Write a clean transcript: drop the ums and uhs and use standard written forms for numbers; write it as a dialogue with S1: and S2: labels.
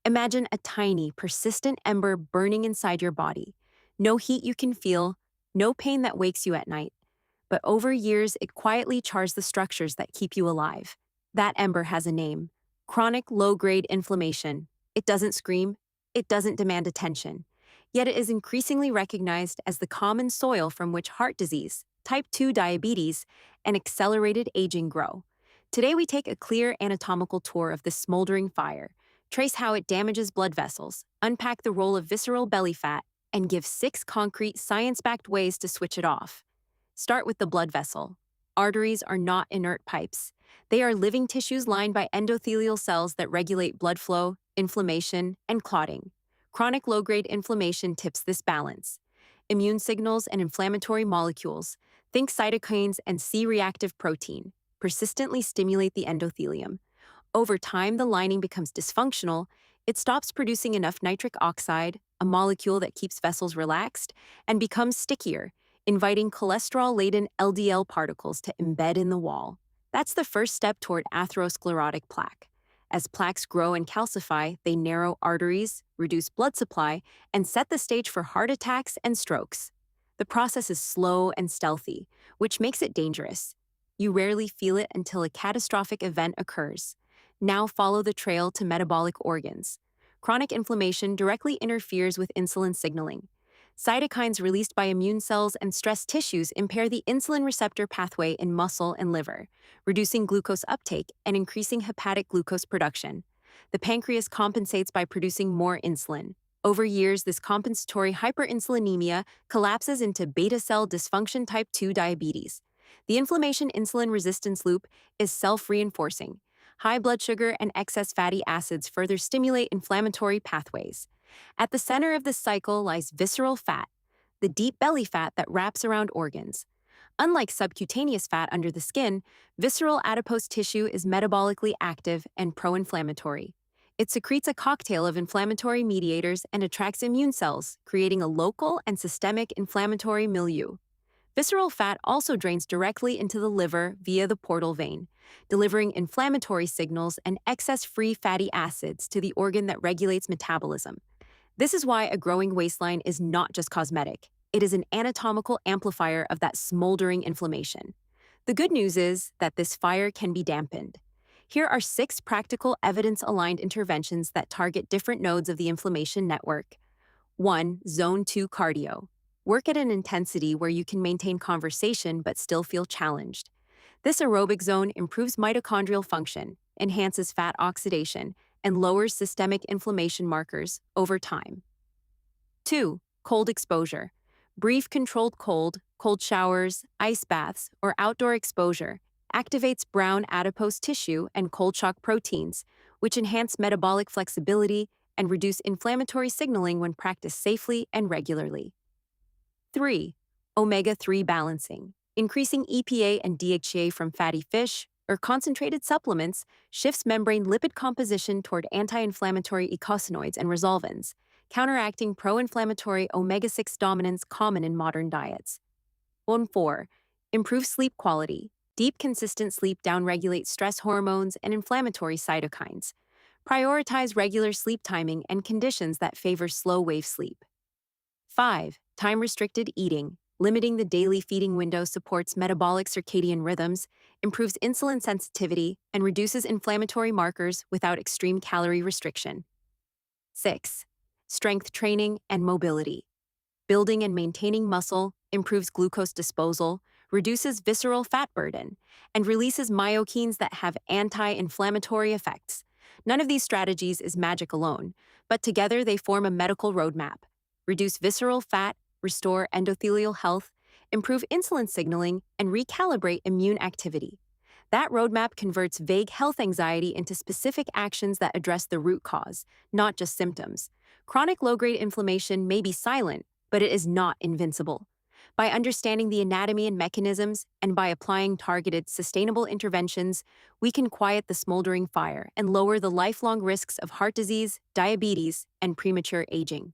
S1: Imagine a tiny, persistent ember burning inside your body. No heat you can feel, no pain that wakes you at night. But over years, it quietly chars the structures that keep you alive. That ember has a name: chronic low grade inflammation. It doesn't scream, it doesn't demand attention. Yet it is increasingly recognized as the common soil from which heart disease, type 2 diabetes, and accelerated aging grow. Today, we take a clear anatomical tour of this smoldering fire, trace how it damages blood vessels, unpack the role of visceral belly fat, and give 6 concrete, science backed ways to switch it off. Start with the blood vessel. Arteries are not inert pipes. They are living tissues lined by endothelial cells that regulate blood flow, inflammation, and clotting. Chronic low-grade inflammation tips this balance. Immune signals and inflammatory molecules, think cytokines and C-reactive protein, persistently stimulate the endothelium. Over time, the lining becomes dysfunctional. It stops producing enough nitric oxide, a molecule that keeps vessels relaxed, and becomes stickier, inviting cholesterol-laden LDL particles to embed in the wall. That's the first step toward atherosclerotic plaque. As plaques grow and calcify, they narrow arteries, reduce blood supply, and set the stage for heart attacks and strokes. The process is slow and stealthy, which makes it dangerous. You rarely feel it until a catastrophic event occurs. Now follow the trail to metabolic organs. Chronic inflammation directly interferes with insulin signaling. Cytokines released by immune cells and stressed tissues impair the insulin receptor pathway in muscle and liver, reducing glucose uptake and increasing hepatic glucose production. The pancreas compensates by producing more insulin. Over years, this compensatory hyperinsulinemia collapses into beta cell dysfunction type 2 diabetes. The inflammation insulin resistance loop is self-reinforcing. High blood sugar and excess fatty acids further stimulate inflammatory pathways. At the center of this cycle lies visceral fat, the deep belly fat that wraps around organs. Unlike subcutaneous fat under the skin, visceral adipose tissue is metabolically active and pro-inflammatory. It secretes a cocktail of inflammatory mediators and attracts immune cells, creating a local and systemic inflammatory milieu. Visceral fat also drains directly into the liver via the portal vein, delivering inflammatory signals and excess free fatty acids to the organ that regulates metabolism. This is why a growing waistline is not just cosmetic. It is an anatomical amplifier of that smoldering inflammation. The good news is that this fire can be dampened. Here are 6 practical evidence-aligned interventions that target different nodes of the inflammation network. 1. Zone 2 cardio. Work at an intensity where you can maintain conversation but still feel challenged. This aerobic zone improves mitochondrial function, enhances fat oxidation, and lowers systemic inflammation markers over time. 2. Cold exposure. Brief controlled cold showers, ice baths, or outdoor exposure activates brown adipose tissue and cold shock proteins, which enhance metabolic flexibility and reduce inflammatory signaling when practiced safely and regularly. 3. Omega-3 balancing. Increasing EPA and DHA from fatty fish or concentrated supplements shifts membrane lipid composition toward anti-inflammatory eicosanoids and resolvins, counteracting pro-inflammatory omega-6 dominance common in modern diets. 4. Improve sleep quality. Deep, consistent sleep downregulates stress hormones and inflammatory cytokines. Prioritize regular sleep timing and conditions that favor slow-wave sleep. 5. Time-restricted eating. Limiting the daily feeding window supports metabolic circadian rhythms, improves insulin sensitivity, and reduces inflammatory markers without extreme calorie restriction. 6. Strength training and mobility. Building and maintaining muscle improves glucose disposal, reduces visceral fat burden, and releases myokines that have anti-inflammatory effects. None of these strategies is magic alone, but together they form a medical roadmap. Reduce visceral fat, restore endothelial health, improve insulin signaling, and recalibrate immune activity. That roadmap converts vague health anxiety into specific actions that address the root cause, not just symptoms. Chronic low-grade inflammation may be silent, but it is not invincible. By understanding the anatomy and mechanisms, and by applying targeted, sustainable interventions, we can quiet the smoldering fire and lower the lifelong risks of heart disease, diabetes, and premature aging.